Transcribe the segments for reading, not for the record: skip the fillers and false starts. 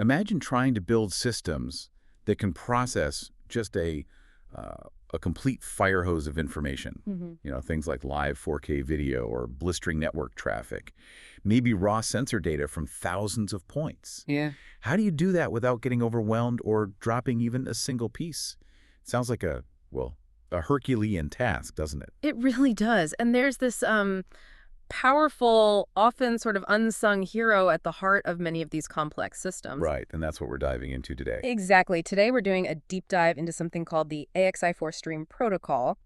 Imagine trying to build systems that can process just a complete fire hose of information. Things like live 4K video or blistering network traffic, maybe raw sensor data from thousands of points. Yeah. How do you do that without getting overwhelmed or dropping even a single piece? It sounds like a Herculean task, doesn't it? It really does. And there's this powerful, often sort of unsung hero at the heart of many of these complex systems. Right, and that's what we're diving into today. Exactly. Today we're doing a deep dive into something called the AXI4 stream protocol.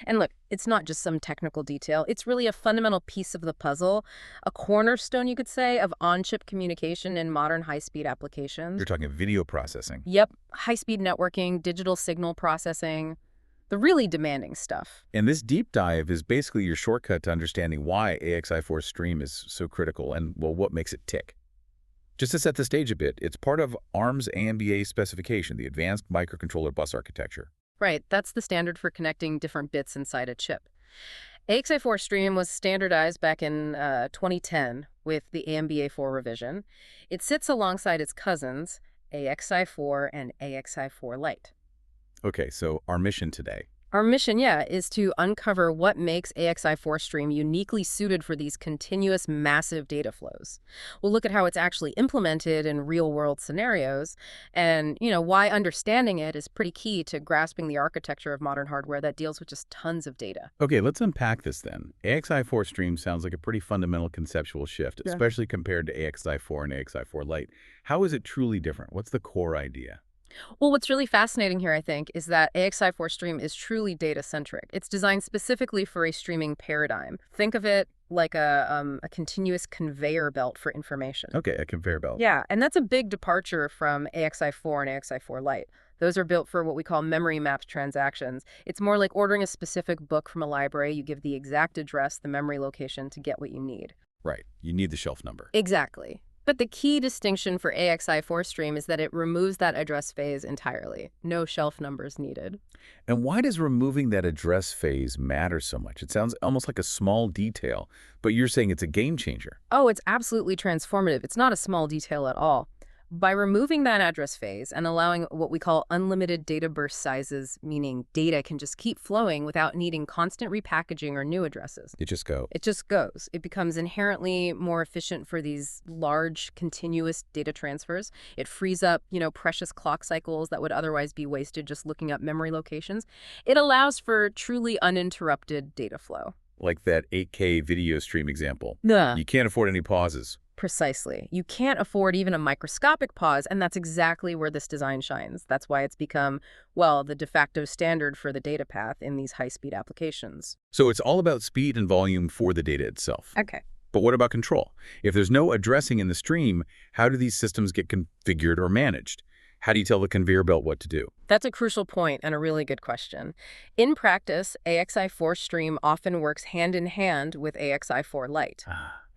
And look, it's not just some technical detail. It's really a fundamental piece of the puzzle, a cornerstone, you could say, of on-chip communication in modern high-speed applications. You're talking video processing. Yep. High-speed networking, digital signal processing, the really demanding stuff. And this deep dive is basically your shortcut to understanding why AXI4 stream is so critical and, well, what makes it tick. Just to set the stage a bit, it's part of ARM's AMBA specification, the Advanced Microcontroller Bus Architecture. Right, that's the standard for connecting different bits inside a chip. AXI4 stream was standardized back in 2010 with the AMBA4 revision. It sits alongside its cousins, AXI4 and AXI4 Lite. Okay, so our mission today. Our mission, is to uncover what makes AXI4 stream uniquely suited for these continuous massive data flows. We'll look at how it's actually implemented in real-world scenarios and, why understanding it is pretty key to grasping the architecture of modern hardware that deals with just tons of data. Okay, let's unpack this then. AXI4 stream sounds like a pretty fundamental conceptual shift, especially compared to AXI4 and AXI4 Lite. How is it truly different? What's the core idea? Well, what's really fascinating here, I think, is that AXI4 stream is truly data-centric. It's designed specifically for a streaming paradigm. Think of it like a continuous conveyor belt for information. Okay, a conveyor belt. Yeah, and that's a big departure from AXI4 and AXI4 Lite. Those are built for what we call memory mapped transactions. It's more like ordering a specific book from a library. You give the exact address, the memory location to get what you need. Right. You need the shelf number. Exactly. But the key distinction for AXI4 stream is that it removes that address phase entirely. No shelf numbers needed. And why does removing that address phase matter so much? It sounds almost like a small detail, but you're saying it's a game changer. Oh, it's absolutely transformative. It's not a small detail at all. By removing that address phase and allowing what we call unlimited data burst sizes, meaning data can just keep flowing without needing constant repackaging or new addresses. It just goes. It just goes. It becomes inherently more efficient for these large, continuous data transfers. It frees up, precious clock cycles that would otherwise be wasted just looking up memory locations. It allows for truly uninterrupted data flow. Like that 8K video stream example. Yeah. You can't afford any pauses. Precisely. You can't afford even a microscopic pause, and that's exactly where this design shines. That's why it's become, the de facto standard for the data path in these high-speed applications. So it's all about speed and volume for the data itself. Okay. But what about control? If there's no addressing in the stream, how do these systems get configured or managed? How do you tell the conveyor belt what to do? That's a crucial point and a really good question. In practice, AXI4 stream often works hand in hand with AXI4 Lite.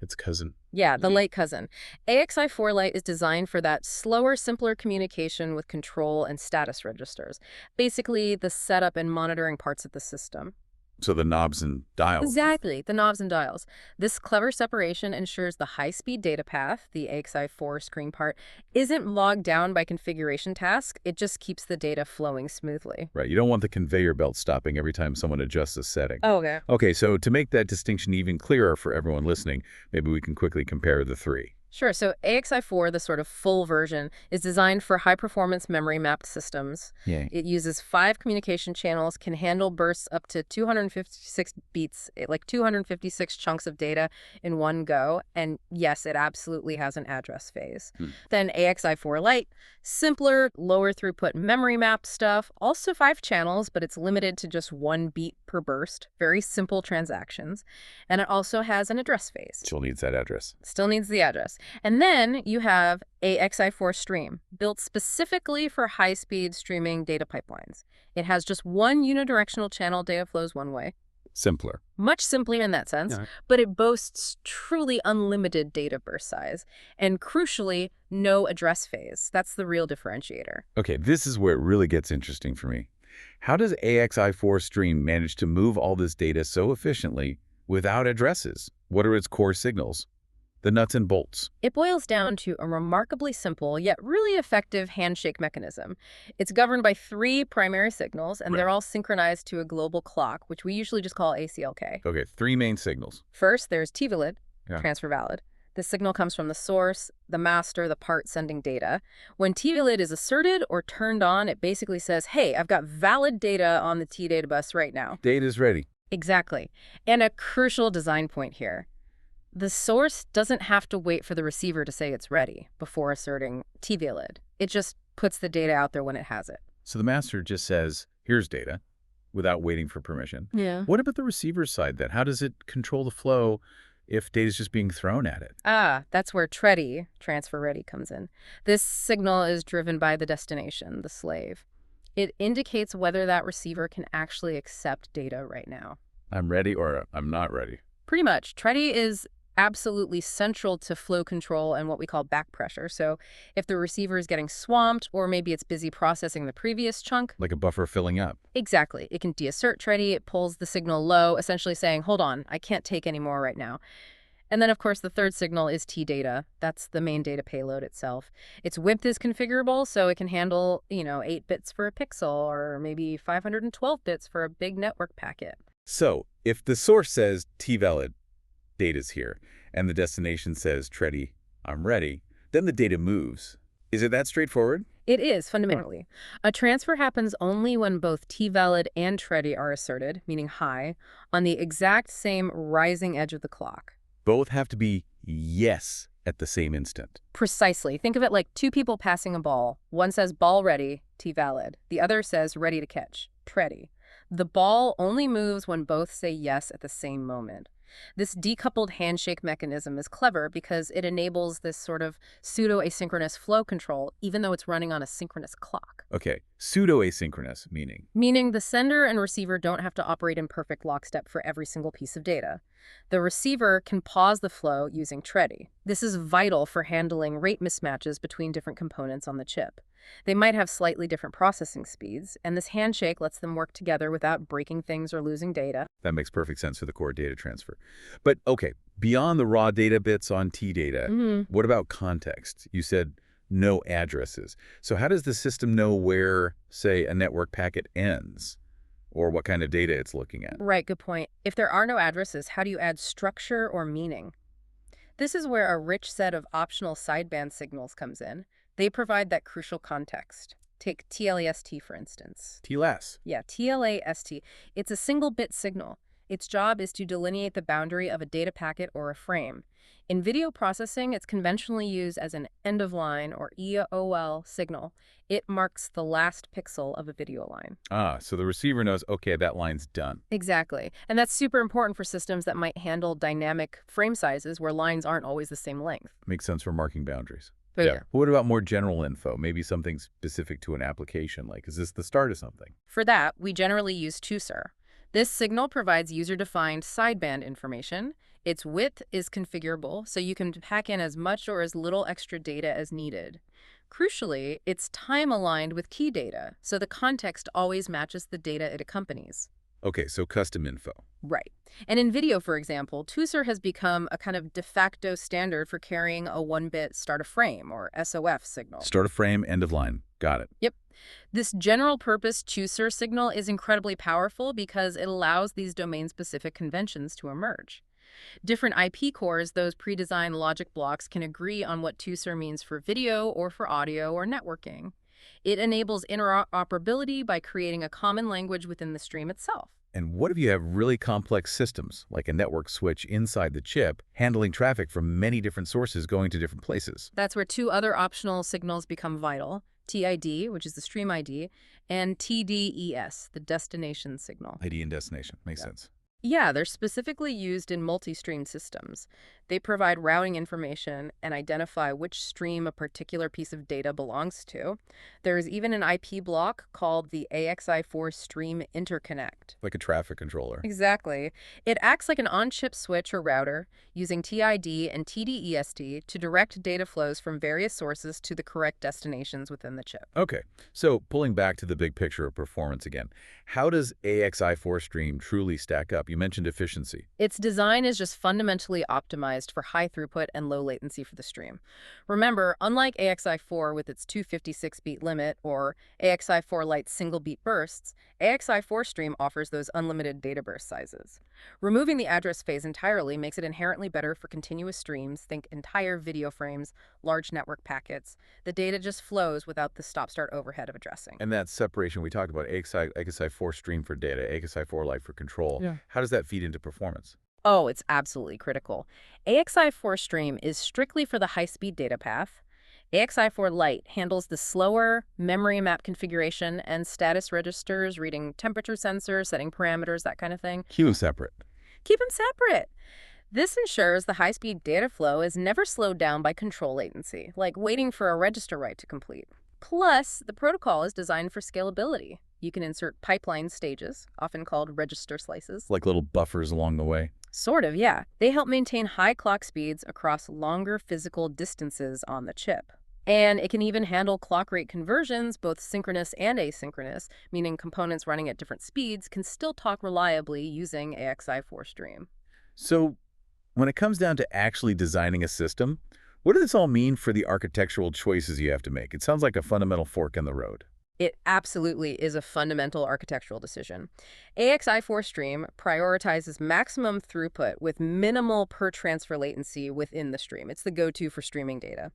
Its cousin. Yeah, the late cousin. AXI4 Lite is designed for that slower, simpler communication with control and status registers. Basically, the setup and monitoring parts of the system. So the knobs and dials. Exactly, the knobs and dials. This clever separation ensures the high-speed data path, the AXI4 screen part, isn't logged down by configuration task. It just keeps the data flowing smoothly. Right, you don't want the conveyor belt stopping every time someone adjusts a setting. Oh, okay. Okay, so to make that distinction even clearer for everyone listening, maybe we can quickly compare the three. Sure. So AXI4, the sort of full version, is designed for high-performance memory-mapped systems. Yeah. It uses 5 communication channels, can handle bursts up to 256 beats, like 256 chunks of data in one go. And yes, it absolutely has an address phase. Then AXI4 Lite, simpler, lower throughput memory-mapped stuff. Also 5 channels, but it's limited to just 1 beat per burst. Very simple transactions. And it also has an address phase. Still needs that address. Still needs the address. And then you have AXI4 stream, built specifically for high-speed streaming data pipelines. It has just one unidirectional channel, data flows one way. Simpler. Much simpler in that sense, but it boasts truly unlimited data burst size. And crucially, no address phase. That's the real differentiator. Okay, this is where it really gets interesting for me. How does AXI4 stream manage to move all this data so efficiently without addresses? What are its core signals? The nuts and bolts. It boils down to a remarkably simple yet really effective handshake mechanism. It's governed by three primary signals, and Right. they're all synchronized to a global clock, which we usually just call ACLK. Okay, three main signals. First, there's T-valid, Yeah. transfer valid. This signal comes from the source, the master, the part sending data. When T-valid is asserted or turned on, it basically says, hey, I've got valid data on the T-data bus right now. Data's ready. Exactly. And a crucial design point here. The source doesn't have to wait for the receiver to say it's ready before asserting T-valid. It just puts the data out there when it has it. So the master just says, here's data, without waiting for permission. Yeah. What about the receiver's side then? How does it control the flow if data's just being thrown at it? That's where TREADY, transfer ready, comes in. This signal is driven by the destination, the slave. It indicates whether that receiver can actually accept data right now. I'm ready or I'm not ready. Pretty much. TREADY is absolutely central to flow control and what we call back pressure. So if the receiver is getting swamped or maybe it's busy processing the previous chunk. Like a buffer filling up. Exactly. It can deassert TREADY. It pulls the signal low, essentially saying, hold on, I can't take any more right now. And then, of course, the third signal is T-data. That's the main data payload itself. Its width is configurable, so it can handle, 8 bits for a pixel or maybe 512 bits for a big network packet. So if the source says T-valid, data's here, and the destination says TREADY, I'm ready, then the data moves. Is it that straightforward? It is, fundamentally. A transfer happens only when both T-valid and TREADY are asserted, meaning high, on the exact same rising edge of the clock. Both have to be yes at the same instant. Precisely. Think of it like two people passing a ball. One says ball ready, T-valid. The other says ready to catch, TREADY. The ball only moves when both say yes at the same moment. This decoupled handshake mechanism is clever because it enables this sort of pseudo-asynchronous flow control, even though it's running on a synchronous clock. Okay, pseudo-asynchronous meaning? Meaning the sender and receiver don't have to operate in perfect lockstep for every single piece of data. The receiver can pause the flow using TREADY. This is vital for handling rate mismatches between different components on the chip. They might have slightly different processing speeds, and this handshake lets them work together without breaking things or losing data. That makes perfect sense for the core data transfer. But okay, beyond the raw data bits on T-data, what about context? You said no addresses. So how does the system know where, say, a network packet ends? Or what kind of data it's looking at? Right, good point. If there are no addresses, how do you add structure or meaning? This is where a rich set of optional sideband signals comes in. They provide that crucial context. Take TLAST, for instance. TLAS. Yeah, TLAST. It's a single-bit signal. Its job is to delineate the boundary of a data packet or a frame. In video processing, it's conventionally used as an end-of-line or EOL signal. It marks the last pixel of a video line. So the receiver knows, okay, that line's done. Exactly. And that's super important for systems that might handle dynamic frame sizes where lines aren't always the same length. Makes sense for marking boundaries. But Yeah. What about more general info? Maybe something specific to an application, like is this the start of something? For that, we generally use TUSER. This signal provides user-defined sideband information. Its width is configurable, so you can pack in as much or as little extra data as needed. Crucially, it's time-aligned with key data, so the context always matches the data it accompanies. Okay, so custom info. Right. And in video, for example, TUSER has become a kind of de facto standard for carrying a 1-bit start-of-frame, or SOF, signal. Start a frame, end of line. Got it. Yep. This general-purpose TUSER signal is incredibly powerful because it allows these domain-specific conventions to emerge. Different IP cores, those pre-designed logic blocks, can agree on what TUSER means for video or for audio or networking. It enables interoperability by creating a common language within the stream itself. And what if you have really complex systems, like a network switch inside the chip, handling traffic from many different sources going to different places? That's where two other optional signals become vital: TID, which is the stream ID, and TDES, the destination signal. ID and destination. Makes sense. Yeah, they're specifically used in multi-stream systems. They provide routing information and identify which stream a particular piece of data belongs to. There is even an IP block called the AXI4 stream interconnect. Like a traffic controller. Exactly. It acts like an on-chip switch or router using TID and TDEST to direct data flows from various sources to the correct destinations within the chip. Okay, so pulling back to the big picture of performance again, how does AXI4 stream truly stack up? You mentioned efficiency. Its design is just fundamentally optimized for high throughput and low latency for the stream. Remember, unlike AXI4 with its 256-beat limit or AXI4 Lite's single-beat bursts, AXI4 Stream offers those unlimited data burst sizes. Removing the address phase entirely makes it inherently better for continuous streams, think entire video frames, large network packets. The data just flows without the stop-start overhead of addressing. And that separation we talked about, AXI4 Stream for data, AXI4 Lite for control, how does that feed into performance? Oh, it's absolutely critical. AXI4 Stream is strictly for the high-speed data path. AXI4 Lite handles the slower memory map configuration and status registers, reading temperature sensors, setting parameters, that kind of thing. Keep them separate. Keep them separate. This ensures the high-speed data flow is never slowed down by control latency, like waiting for a register write to complete. Plus, the protocol is designed for scalability. You can insert pipeline stages, often called register slices. Like little buffers along the way? Sort of, yeah. They help maintain high clock speeds across longer physical distances on the chip. And it can even handle clock rate conversions, both synchronous and asynchronous, meaning components running at different speeds can still talk reliably using AXI4 Stream. So, when it comes down to actually designing a system, what does this all mean for the architectural choices you have to make? It sounds like a fundamental fork in the road. It absolutely is a fundamental architectural decision. AXI4 Stream prioritizes maximum throughput with minimal per-transfer latency within the stream. It's the go-to for streaming data.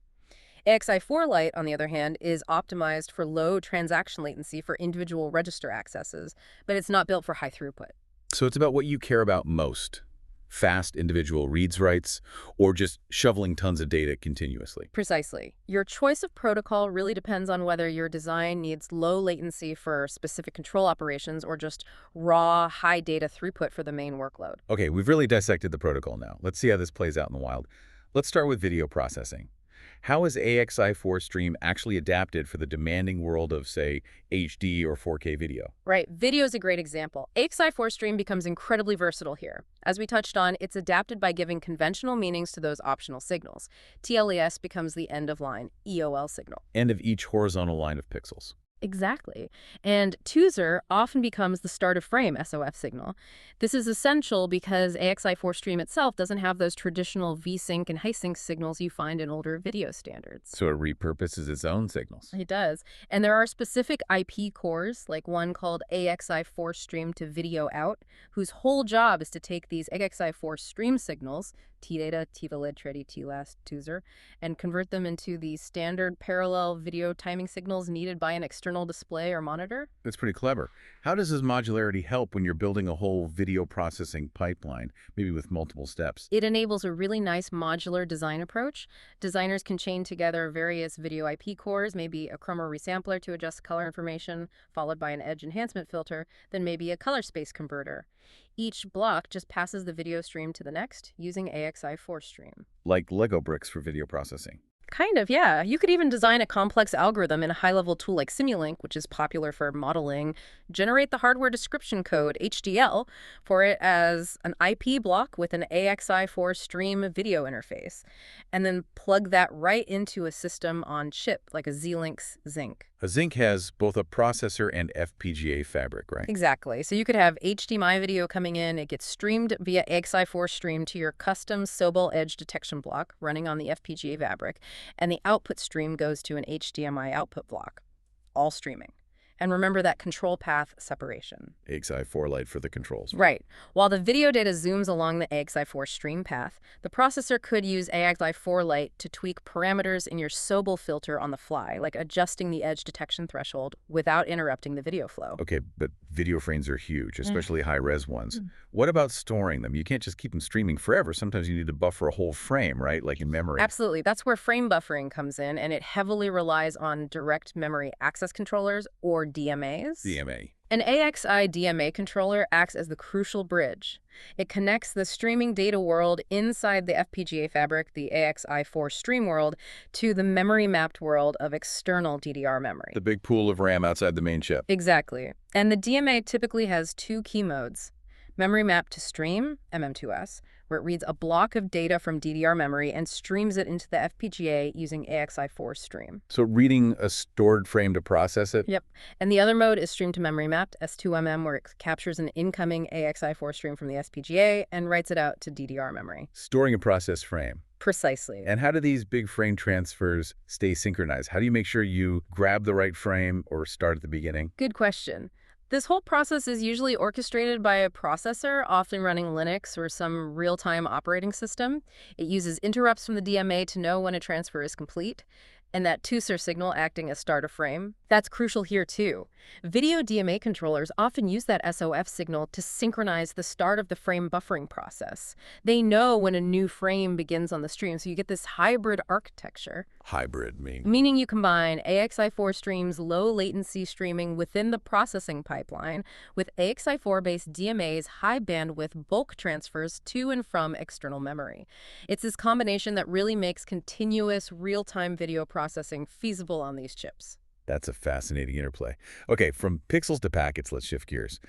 AXI4 Lite, on the other hand, is optimized for low transaction latency for individual register accesses, but it's not built for high throughput. So it's about what you care about most. Fast individual reads writes, or just shoveling tons of data continuously. Precisely. Your choice of protocol really depends on whether your design needs low latency for specific control operations or just raw, high data throughput for the main workload. Okay, we've really dissected the protocol now. Let's see how this plays out in the wild. Let's start with video processing. How is AXI4 Stream actually adapted for the demanding world of, say, HD or 4K video? Right. Video is a great example. AXI4 Stream becomes incredibly versatile here. As we touched on, it's adapted by giving conventional meanings to those optional signals. TLES becomes the end-of-line EOL signal. End of each horizontal line of pixels. Exactly. And Tooser often becomes the start of frame SOF signal. This is essential because AXI4 Stream itself doesn't have those traditional VSync and HiSync signals you find in older video standards. So it repurposes its own signals. It does. And there are specific IP cores, like one called AXI4 Stream to Video Out, whose whole job is to take these AXI4 Stream signals, T-data, T-valid, TREDI, T-last, Tooser, and convert them into the standard parallel video timing signals needed by an external display or monitor. That's pretty clever. How does this modularity help when you're building a whole video processing pipeline, maybe with multiple steps? It enables a really nice modular design approach. Designers can chain together various video IP cores, maybe a chroma resampler to adjust color information, followed by an edge enhancement filter, then maybe a color space converter. Each block just passes the video stream to the next using AXI4 Stream. Like Lego bricks for video processing. Kind of, yeah. You could even design a complex algorithm in a high-level tool like Simulink, which is popular for modeling, generate the hardware description code, HDL, for it as an IP block with an AXI4 Stream video interface, and then plug that right into a system on chip, like a Z-Link's Zinc. A Zinc has both a processor and FPGA fabric, right? Exactly. So you could have HDMI video coming in, it gets streamed via AXI4 Stream to your custom Sobel edge detection block running on the FPGA fabric, and the output stream goes to an HDMI output block, all streaming. And remember that control path separation. AXI4 Lite for the controls. Right. While the video data zooms along the AXI4 stream path, the processor could use AXI4 Lite to tweak parameters in your Sobel filter on the fly, like adjusting the edge detection threshold without interrupting the video flow. Okay, but video frames are huge, especially high-res ones. What about storing them? You can't just keep them streaming forever. Sometimes you need to buffer a whole frame, right? Like in memory. Absolutely. That's where frame buffering comes in, and it heavily relies on direct memory access controllers, or DMAs. DMA. An AXI DMA controller acts as the crucial bridge. It connects the streaming data world inside the FPGA fabric, the AXI4 Stream world, to the memory-mapped world of external DDR memory. The big pool of RAM outside the main chip. Exactly. And the DMA typically has two key modes: memory mapped to stream, MM2S, where it reads a block of data from DDR memory and streams it into the FPGA using AXI4 stream. So reading a stored frame to process it? Yep. And the other mode is stream to memory mapped, S2MM, where it captures an incoming AXI4 stream from the FPGA and writes it out to DDR memory. Storing a process frame. Precisely. And how do these big frame transfers stay synchronized? How do you make sure you grab the right frame or start at the beginning? Good question. This whole process is usually orchestrated by a processor, often running Linux or some real-time operating system. It uses interrupts from the DMA to know when a transfer is complete, and that tooser signal acting as start a frame. That's crucial here too. Video DMA controllers often use that SOF signal to synchronize the start of the frame buffering process. They know when a new frame begins on the stream, so you get this hybrid architecture. Hybrid Meaning you combine AXI4 streams low latency streaming within the processing pipeline with AXI4-based DMA's high bandwidth bulk transfers to and from external memory. It's this combination that really makes continuous real-time video processing feasible on these chips. That's a fascinating interplay. Okay, from pixels to packets, let's shift gears.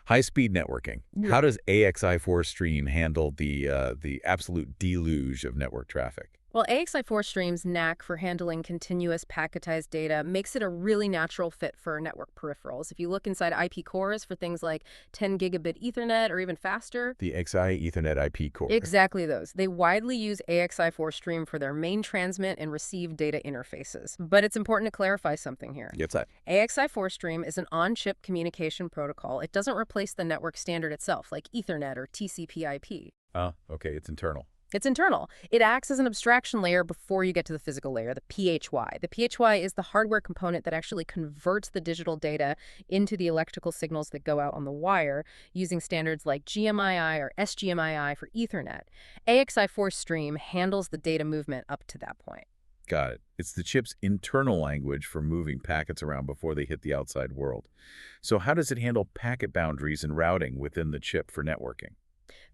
High-speed networking. Yeah. How does AXI4 stream handle the absolute deluge of network traffic? Well, AXI4 Stream's knack for handling continuous packetized data makes it a really natural fit for network peripherals. If you look inside IP cores for things like 10 gigabit Ethernet or even faster. The AXI Ethernet IP core. Exactly those. They widely use AXI4 Stream for their main transmit and receive data interfaces. But it's important to clarify something here. Yes, that. AXI4 Stream is an on-chip communication protocol. It doesn't replace the network standard itself, like Ethernet or TCP/IP. Oh, okay, it's internal. It's internal. It acts as an abstraction layer before you get to the physical layer, the PHY. The PHY is the hardware component that actually converts the digital data into the electrical signals that go out on the wire using standards like GMII or SGMII for Ethernet. AXI4 Stream handles the data movement up to that point. Got it. It's the chip's internal language for moving packets around before they hit the outside world. So how does it handle packet boundaries and routing within the chip for networking?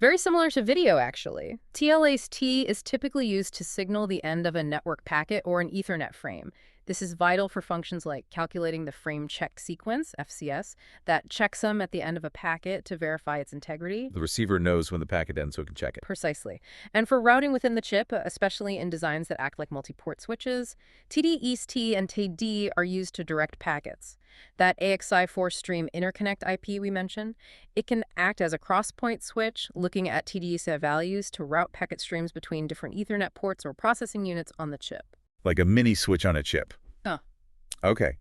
Very similar to video, actually. TLAC-T is typically used to signal the end of a network packet or an Ethernet frame. This is vital for functions like calculating the frame check sequence, FCS, that checksum at the end of a packet to verify its integrity. The receiver knows when the packet ends so it can check it. Precisely. And for routing within the chip, especially in designs that act like multi-port switches, TD-East-T and TD are used to direct packets. That AXI4 Stream interconnect IP we mentioned, it can act as a cross-point switch, looking at TD-East values to route packet streams between different Ethernet ports or processing units on the chip. Like a mini switch on a chip. Huh. Okay.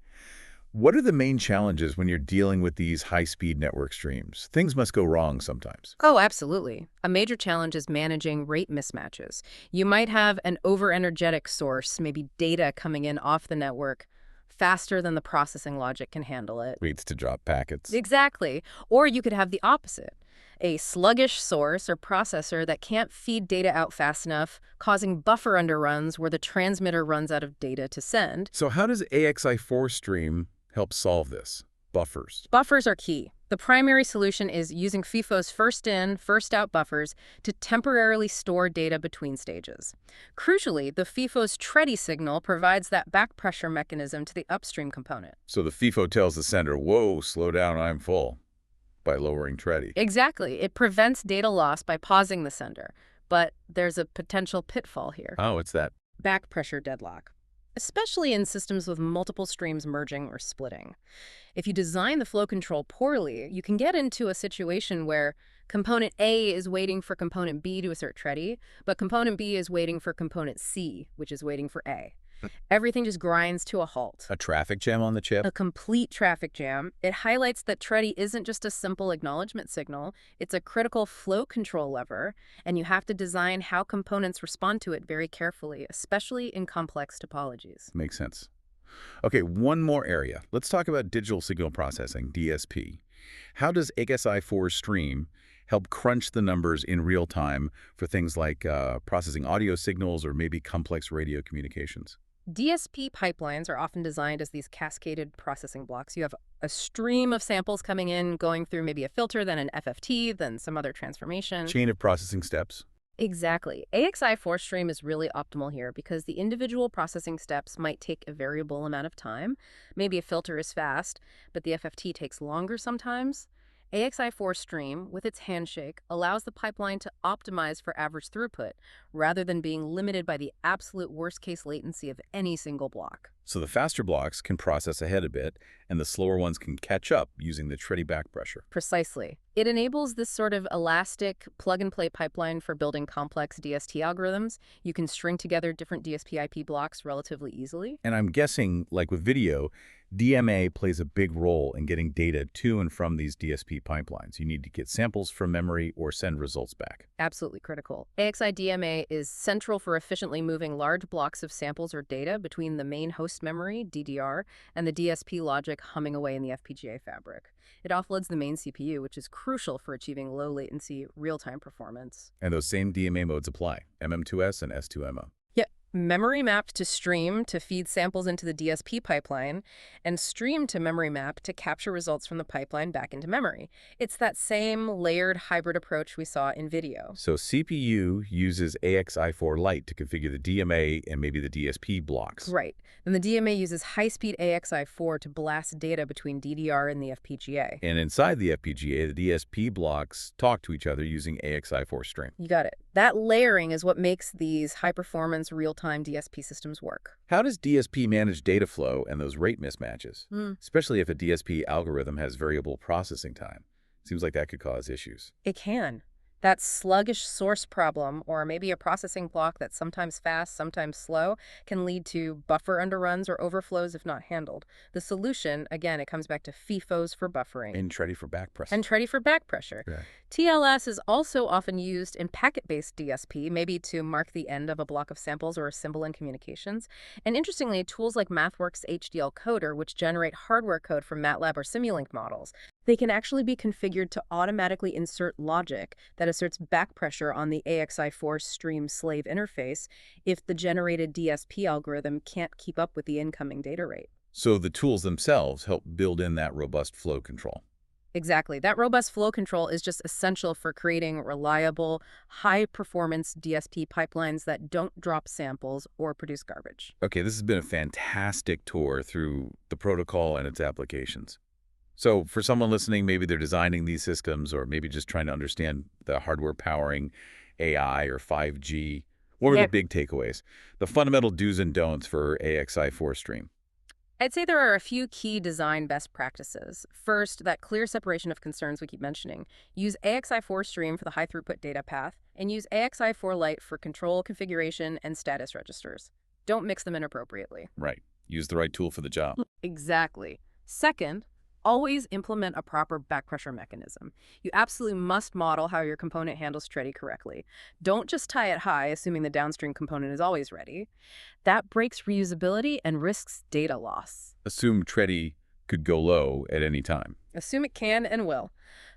What are the main challenges when you're dealing with these high-speed network streams? Things must go wrong sometimes. Oh, absolutely. A major challenge is managing rate mismatches. You might have an over-energetic source, maybe data coming in off the network, faster than the processing logic can handle it. Leads to drop packets. Exactly. Or you could have the opposite. A sluggish source or processor that can't feed data out fast enough, causing buffer underruns where the transmitter runs out of data to send. So how does AXI4 Stream help solve this? Buffers. Buffers are key. The primary solution is using FIFO's first-in, first-out buffers to temporarily store data between stages. Crucially, the FIFO's TREDI signal provides that back pressure mechanism to the upstream component. So the FIFO tells the sender, whoa, slow down, I'm full, by lowering TREDI. Exactly. It prevents data loss by pausing the sender. But there's a potential pitfall here. Oh, it's that. Back pressure deadlock, especially in systems with multiple streams merging or splitting. If you design the flow control poorly, you can get into a situation where component A is waiting for component B to assert TREDI, but component B is waiting for component C, which is waiting for A. Everything just grinds to a halt. A traffic jam on the chip? A complete traffic jam. It highlights that TREDI isn't just a simple acknowledgement signal. It's a critical flow control lever, and you have to design how components respond to it very carefully, especially in complex topologies. Makes sense. Okay, one more area. Let's talk about digital signal processing, DSP. How does AXI4 Stream help crunch the numbers in real time for things like processing audio signals or maybe complex radio communications? DSP pipelines are often designed as these cascaded processing blocks. You have a stream of samples coming in, going through maybe a filter, then an FFT, then some other transformation. Chain of processing steps. Exactly. AXI4 Stream is really optimal here because the individual processing steps might take a variable amount of time. Maybe a filter is fast, but the FFT takes longer sometimes. AXI4 Stream, with its handshake, allows the pipeline to optimize for average throughput, rather than being limited by the absolute worst-case latency of any single block. So the faster blocks can process ahead a bit, and the slower ones can catch up using the tready back pressure. Precisely. It enables this sort of elastic, plug-and-play pipeline for building complex DST algorithms. You can string together different DSP IP blocks relatively easily. And I'm guessing, like with video, DMA plays a big role in getting data to and from these DSP pipelines. You need to get samples from memory or send results back. Absolutely critical. AXI DMA is central for efficiently moving large blocks of samples or data between the main host memory, DDR, and the DSP logic humming away in the FPGA fabric. It offloads the main CPU, which is crucial for achieving low-latency, real-time performance. And those same DMA modes apply, MM2S and S2MO. Memory mapped to stream to feed samples into the DSP pipeline, and stream to memory map to capture results from the pipeline back into memory. It's that same layered hybrid approach we saw in video. So CPU uses AXI4 Lite to configure the DMA and maybe the DSP blocks. Right. Then the DMA uses high-speed AXI4 to blast data between DDR and the FPGA. And inside the FPGA, the DSP blocks talk to each other using AXI4 Stream. You got it. That layering is what makes these high-performance, real-time DSP systems work. How does DSP manage data flow and those rate mismatches? Especially if a DSP algorithm has variable processing time. Seems like that could cause issues. It can. That sluggish source problem, or maybe a processing block that's sometimes fast, sometimes slow, can lead to buffer underruns or overflows if not handled. The solution, again, it comes back to FIFOs for buffering. And tready for back pressure. And tready for back pressure. Right. TLS is also often used in packet-based DSP, maybe to mark the end of a block of samples or a symbol in communications. And interestingly, tools like MathWorks HDL Coder, which generate hardware code from MATLAB or Simulink models, they can actually be configured to automatically insert logic that asserts back pressure on the AXI4 stream slave interface if the generated DSP algorithm can't keep up with the incoming data rate. So the tools themselves help build in that robust flow control. Exactly. That robust flow control is just essential for creating reliable, high-performance DSP pipelines that don't drop samples or produce garbage. Okay, this has been a fantastic tour through the protocol and its applications. So for someone listening, maybe they're designing these systems or maybe just trying to understand the hardware powering AI or 5G. What were the big takeaways? The fundamental do's and don'ts for AXI4 Stream. I'd say there are a few key design best practices. First, that clear separation of concerns we keep mentioning. Use AXI4 Stream for the high-throughput data path, and use AXI4 Lite for control, configuration, and status registers. Don't mix them inappropriately. Right. Use the right tool for the job. Exactly. Second, always implement a proper back pressure mechanism. You absolutely must model how your component handles tready correctly. Don't just tie it high, assuming the downstream component is always ready. That breaks reusability and risks data loss. Assume tready could go low at any time. Assume it can and will.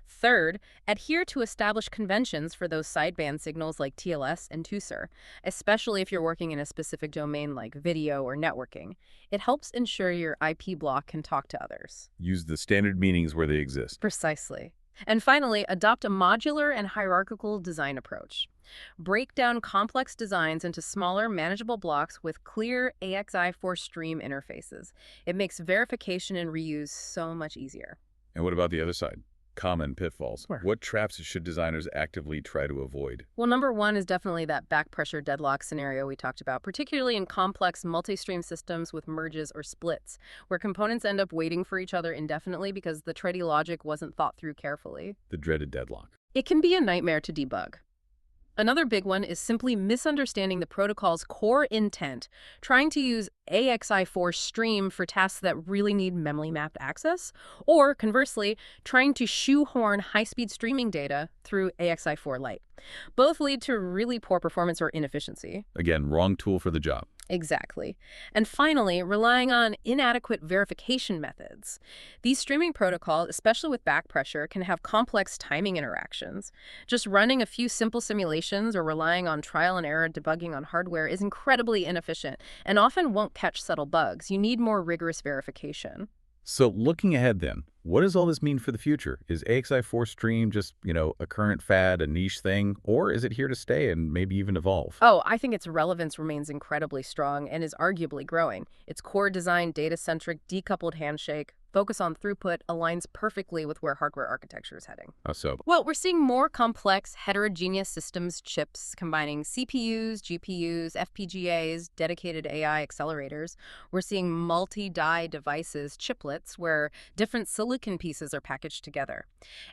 Third, adhere to established conventions for those sideband signals like TLS and TUSR, especially if you're working in a specific domain like video or networking. It helps ensure your IP block can talk to others. Use the standard meanings where they exist. Precisely. And finally, adopt a modular and hierarchical design approach. Break down complex designs into smaller, manageable blocks with clear AXI4 Stream interfaces. It makes verification and reuse so much easier. And what about the other side? Common pitfalls. Sure. What traps should designers actively try to avoid? Well, number one is definitely that back pressure deadlock scenario we talked about, particularly in complex multi-stream systems with merges or splits, where components end up waiting for each other indefinitely because the tready logic wasn't thought through carefully. The dreaded deadlock. It can be a nightmare to debug. Another big one is simply misunderstanding the protocol's core intent, trying to use AXI4 Stream for tasks that really need memory-mapped access, or conversely, trying to shoehorn high-speed streaming data through AXI4 Lite. Both lead to really poor performance or inefficiency. Again, wrong tool for the job. Exactly. And finally, relying on inadequate verification methods. These streaming protocols, especially with back pressure, can have complex timing interactions. Just running a few simple simulations or relying on trial and error debugging on hardware is incredibly inefficient and often won't catch subtle bugs. You need more rigorous verification. So looking ahead then, what does all this mean for the future? Is AXI4 Stream just, a current fad, a niche thing, or is it here to stay and maybe even evolve? Oh, I think its relevance remains incredibly strong and is arguably growing. Its core design, data-centric, decoupled handshake, focus on throughput aligns perfectly with where hardware architecture is heading. So, Well, we're seeing more complex, heterogeneous systems chips combining CPUs, GPUs, FPGAs, dedicated AI accelerators. We're seeing multi-die devices, chiplets, where different silicon pieces are packaged together.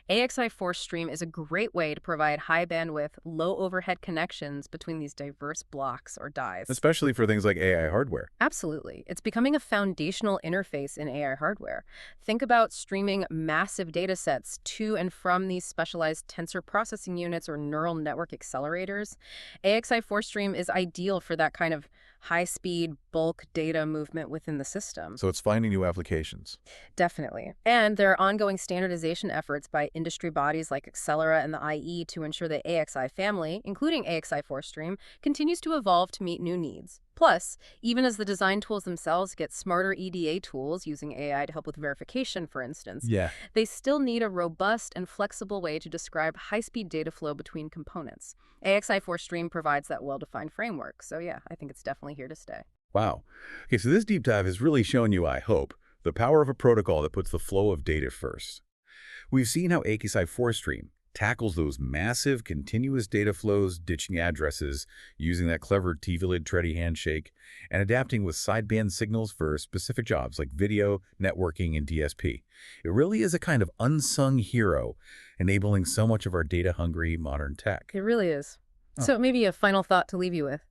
AXI4 Stream is a great way to provide high bandwidth, low overhead connections between these diverse blocks or dies. especially for things like AI hardware. Absolutely. It's becoming a foundational interface in AI hardware. Think about streaming massive data sets to and from these specialized tensor processing units or neural network accelerators. AXI4 Stream is ideal for that kind of high-speed bulk data movement within the system. So it's finding new applications. Definitely. And there are ongoing standardization efforts by industry bodies like Accelera and the IE to ensure the AXI family, including AXI4 Stream, continues to evolve to meet new needs. Plus, even as the design tools themselves get smarter EDA tools using AI to help with verification, for instance, Yeah. they still need a robust and flexible way to describe high-speed data flow between components. AXI4 Stream provides that well-defined framework. So yeah, I think it's definitely here to stay. Wow. Okay, so this deep dive has really shown you, I hope, the power of a protocol that puts the flow of data first. We've seen how AXI4 Stream tackles those massive continuous data flows, ditching addresses, using that clever TVLID-Tready handshake, and adapting with sideband signals for specific jobs like video, networking, and DSP. It really is a kind of unsung hero, enabling so much of our data-hungry modern tech. It really is. Oh. So maybe a final thought to leave you with.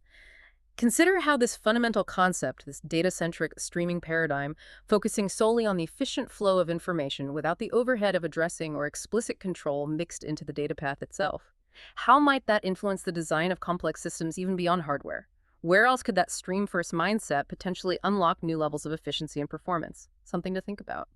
Consider how this fundamental concept, this data-centric streaming paradigm, focusing solely on the efficient flow of information without the overhead of addressing or explicit control mixed into the data path itself. How might that influence the design of complex systems even beyond hardware? Where else could that stream-first mindset potentially unlock new levels of efficiency and performance? Something to think about.